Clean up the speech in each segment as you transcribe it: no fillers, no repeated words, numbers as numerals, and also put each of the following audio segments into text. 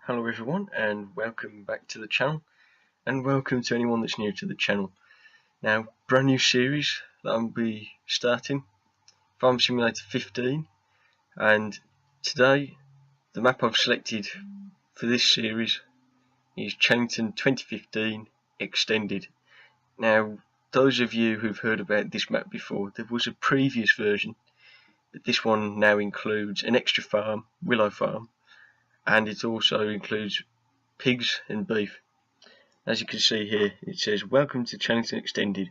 Hello everyone and welcome back to the channel, and welcome to anyone that's new to the channel. Now, brand new series that I'll be starting, Farm Simulator 15, and today the map I've selected for this series is Chellington 2015 Extended. Now, those of you who've heard about this map before, there was a previous version, but this one now includes an extra farm, Willow Farm, and it also includes pigs and beef. As you can see here, it says, "Welcome to Chellington Extended.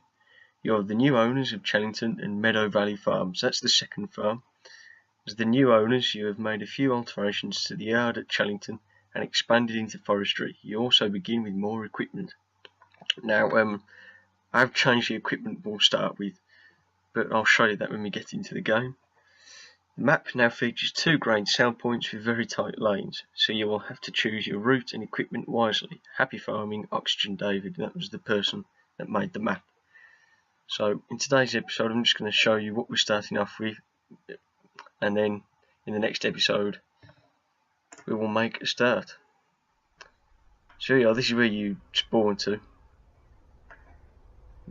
You're the new owners of Chellington and Meadow Valley Farms." That's the second farm. As the new owners, you have made a few alterations to the yard at Chellington and expanded into forestry. You also begin with more equipment. Now, I've changed the equipment we'll start with, but I'll show you that when we get into the game. The map now features 2 grain sell points with very tight lanes, so you will have to choose your route and equipment wisely. Happy farming, oxygendavid. That was the person that made the map. So in today's episode I'm just going to show you what we're starting off with, and then in the next episode we will make a start. So yeah, this is where you spawn to.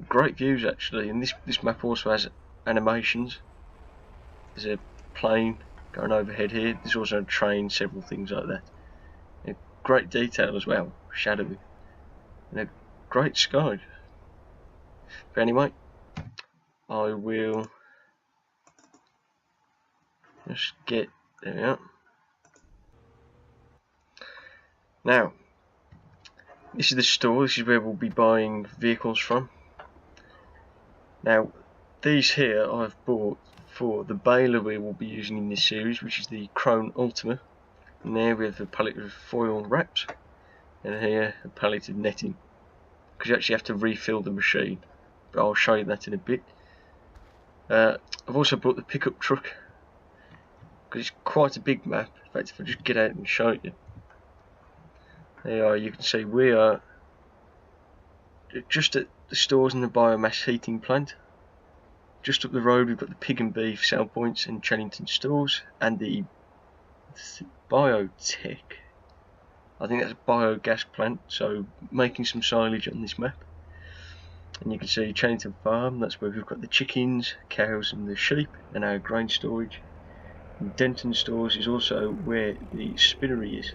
Great views actually, and this map also has animations. There's a plane going overhead here. There's also a train, several things like that. And great detail as well, shadowy, and a great sky. But anyway, I will just get there. We are. Now, this is the store. This is where we'll be buying vehicles from. Now, these here I've bought for the baler we will be using in this series, which is the Krone Ultima. And there we have a pallet of foil wraps, and here a pallet of netting, because you actually have to refill the machine, but I'll show you that in a bit. I've also bought the pickup truck, because it's quite a big map. In fact, if I just get out and show you, there you are. You can see we are just at the stores and the biomass heating plant. Just up the road we've got the pig and beef sell points and Chellington stores, and the biotech, I think that's a biogas plant, so making some silage on this map. And you can see Chellington Farm, that's where we've got the chickens, cows and the sheep, and our grain storage. And Denton stores is also where the spinnery is.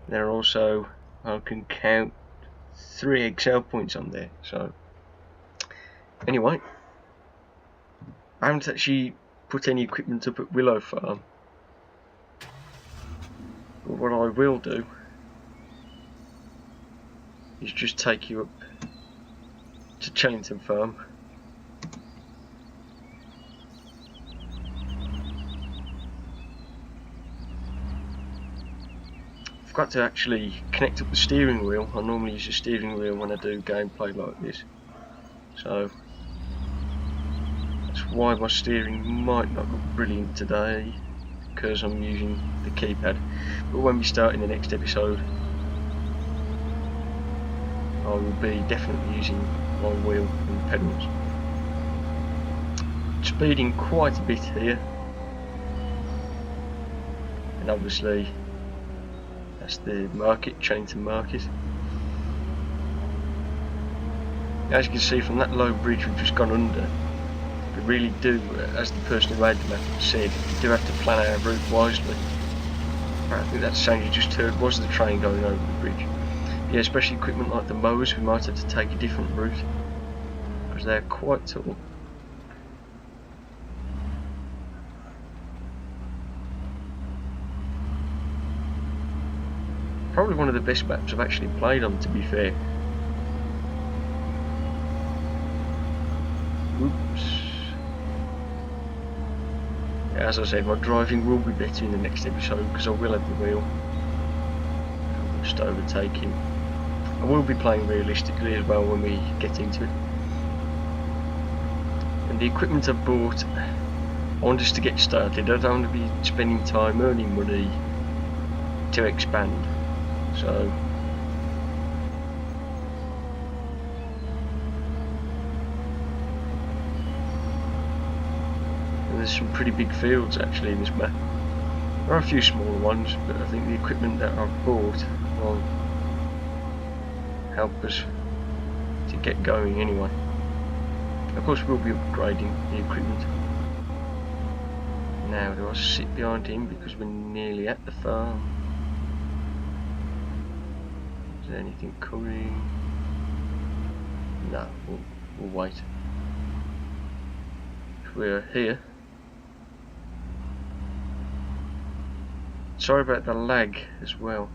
There are also, I can count, 3 egg sell points on there. So anyway, I haven't actually put any equipment up at Willow Farm, but what I will do is just take you up to Chellington Farm. I forgot to actually connect up the steering wheel. I normally use the steering wheel when I do gameplay like this, so that's why my steering might not look brilliant today, because I'm using the keypad. But when we start in the next episode, I will be definitely using my wheel and pedals. Speeding quite a bit here, and obviously that's the market, Chellington Market. As you can see from that low bridge we've just gone under, we really do, as the person who made the map said, you do have to plan our route wisely. I think that sound you just heard was the train going over the bridge. Yeah, especially equipment like the mowers, we might have to take a different route, because they're quite tall. Probably one of the best maps I've actually played on, to be fair. Oops. As I said, my driving will be better in the next episode, because I will have the wheel. I'll just overtake him. I will be playing realistically as well when we get into it. And the equipment I've bought, I want us to get started. I don't want to be spending time earning money to expand. So there's some pretty big fields actually in this map. There are a few smaller ones, but I think the equipment that I've bought will help us to get going anyway. Of course we'll be upgrading the equipment. Now, do I sit behind him because we're nearly at the farm? Is there anything coming? No, we'll wait. If we're here. Sorry about the lag as well.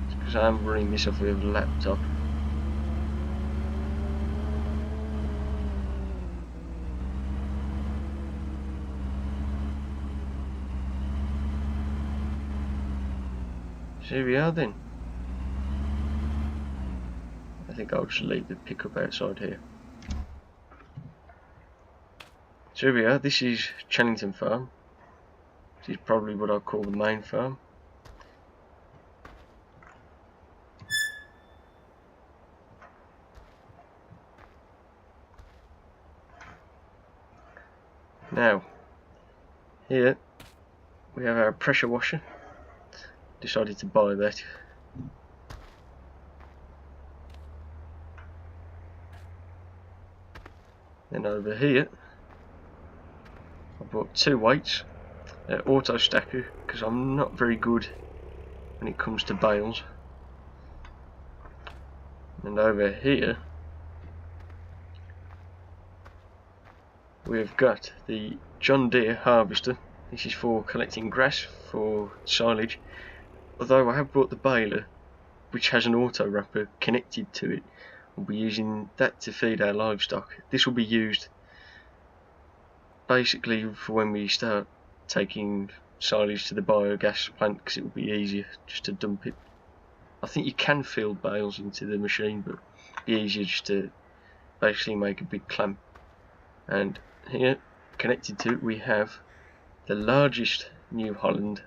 It's because I'm running this off of a laptop. So here we are then. I think I'll just leave the pickup outside here. So here we are, this is Chellington farm. This is probably what I'll call the main farm. Now, here we have our pressure washer. Decided to buy that. Then over here I bought 2 weights, auto stacker, because I'm not very good when it comes to bales. And over here we've got the John Deere harvester. This is for collecting grass for silage, although I have brought the baler which has an auto wrapper connected to it. We'll be using that to feed our livestock. This will be used basically for when we start taking silage to the biogas plant, because it will be easier just to dump it. I think you can fill bales into the machine, but it'd be easier just to basically make a big clamp. And here, connected to it, we have the largest New Holland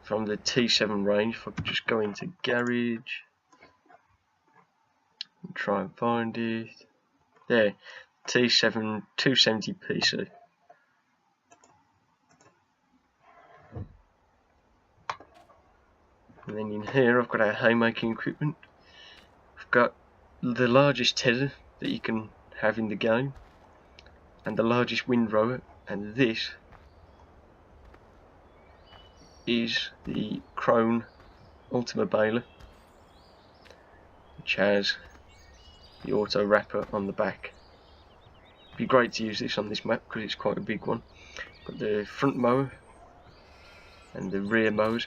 from the T7 range. If I could just go into garage and try and find it. There, T7 270 PC. And then in here I've got our haymaking equipment. I've got the largest tether that you can have in the game, and the largest windrower, and this is the Krone Ultima Baler, which has the auto wrapper on the back. It'd be great to use this on this map because it's quite a big one. Got the front mower and the rear mowers.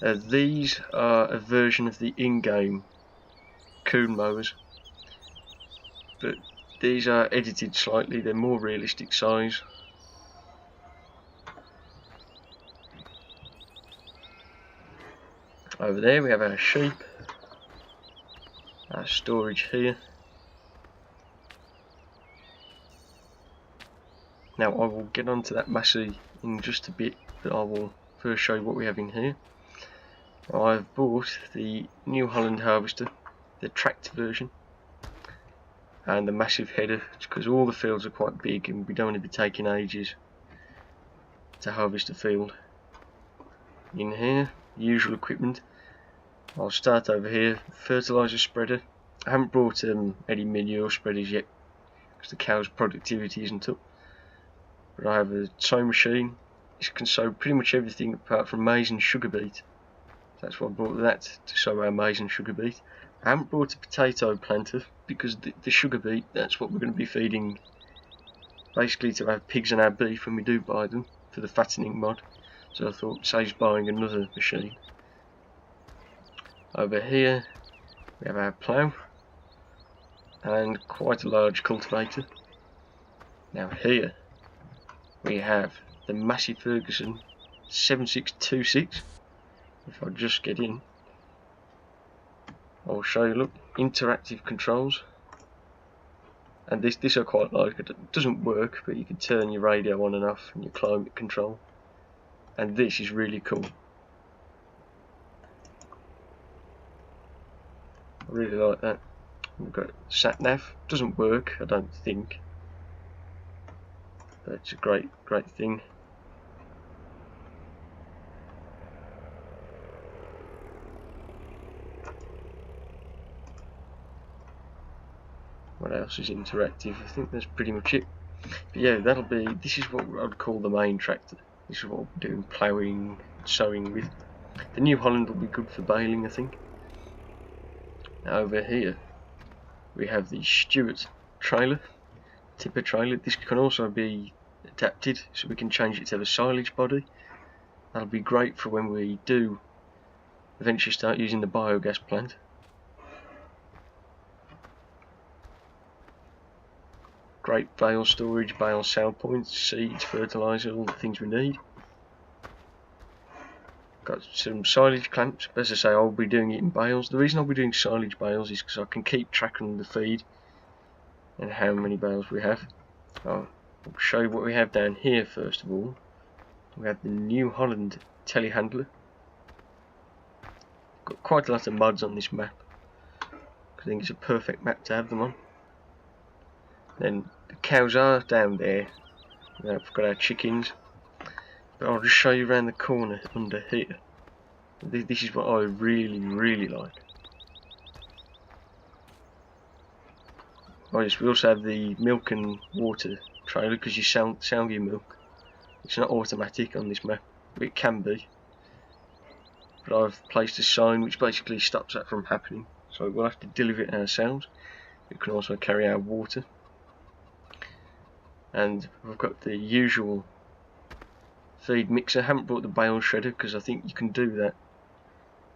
These are a version of the in-game Coon mowers, but these are edited slightly. They're more realistic size. Over there we have our sheep, our storage here. Now I will get onto that Massey in just a bit, but I will first show you what we have in here. I've bought the New Holland harvester, the tracked version, and the massive header, because all the fields are quite big and we don't want to be taking ages to harvest a field. In here, usual equipment. I'll start over here, fertiliser spreader. I haven't brought any manure spreaders yet because the cow's productivity isn't up. But I have a sowing machine. This can sow pretty much everything apart from maize and sugar beet. That's why I brought that, to sow our maize and sugar beet. I haven't brought a potato planter because the sugar beet, that's what we're going to be feeding basically to our pigs and our beef when we do buy them for the fattening mod. So I thought, saves buying another machine. Over here we have our plough and quite a large cultivator. Now here we have the Massey Ferguson 7626. If I just get in, I'll show you. Look, interactive controls, and this I quite like. It doesn't work, but you can turn your radio on and off and your climate control, and this is really cool. I really like that. We've got sat nav. Doesn't work, I don't think. But it's a great thing. What else is interactive? I think that's pretty much it. But yeah, this is what I'd call the main tractor. This is what we're doing ploughing, sowing with. The New Holland will be good for baling, I think. Now over here we have the Stewart trailer, tipper trailer. This can also be adapted, so we can change it to have a silage body. That'll be great for when we do eventually start using the biogas plant. Great bale storage, bale sale points, seeds, fertiliser, all the things we need. Got some silage clamps, but as I say, I'll be doing it in bales. The reason I'll be doing silage bales is because I can keep track on the feed and how many bales we have. I'll show you what we have down here first of all. We have the New Holland telehandler. Got quite a lot of mods on this map. I think it's a perfect map to have them on. Then the cows are down there. We've got our chickens. But I'll just show you around the corner under here. This is what I really like. Oh yes, we also have the milk and water trailer because you sell your milk. It's not automatic on this map, but it can be. But I've placed a sign which basically stops that from happening. So we'll have to deliver it ourselves. We can also carry our water. And we've got the usual feed mixer. I haven't brought the bale shredder because I think you can do that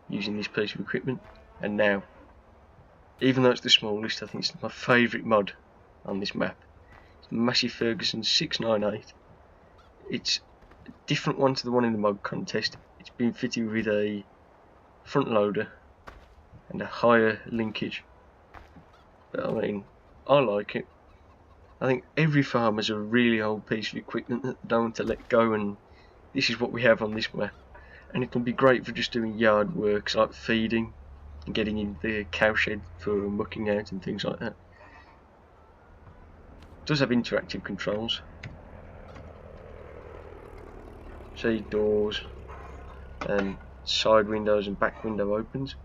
using this piece of equipment. And now, even though it's the smallest, I think it's my favourite mod on this map. It's the Massey Ferguson 698. It's a different one to the one in the mod contest. It's been fitted with a front loader and a higher linkage. But I mean, I like it. I think every farm has a really old piece of equipment that they don't want to let go, and this is what we have on this map. And it can be great for just doing yard works like feeding and getting in the cowshed for mucking out and things like that. It does have interactive controls. See, doors and side windows and back window opens.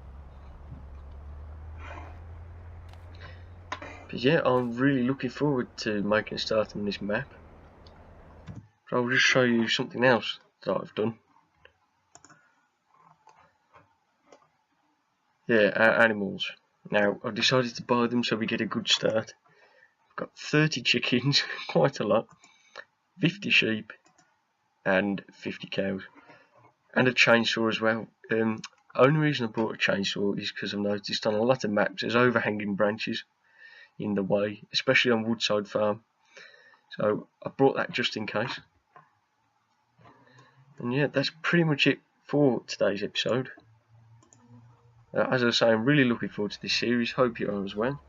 But yeah, I'm really looking forward to making a start on this map. But I'll just show you something else that I've done. Yeah, our animals. Now, I've decided to buy them so we get a good start. I've got 30 chickens, quite a lot, 50 sheep, and 50 cows. And a chainsaw as well. Only reason I bought a chainsaw is because I've noticed on a lot of maps there's overhanging branches in the way, especially on Woodside Farm. So I brought that just in case. And yeah, that's pretty much it for today's episode. As I was saying, I'm really looking forward to this series. Hope you are as well.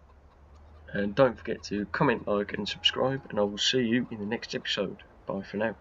And don't forget to comment, like and subscribe, and I will see you in the next episode. Bye for now.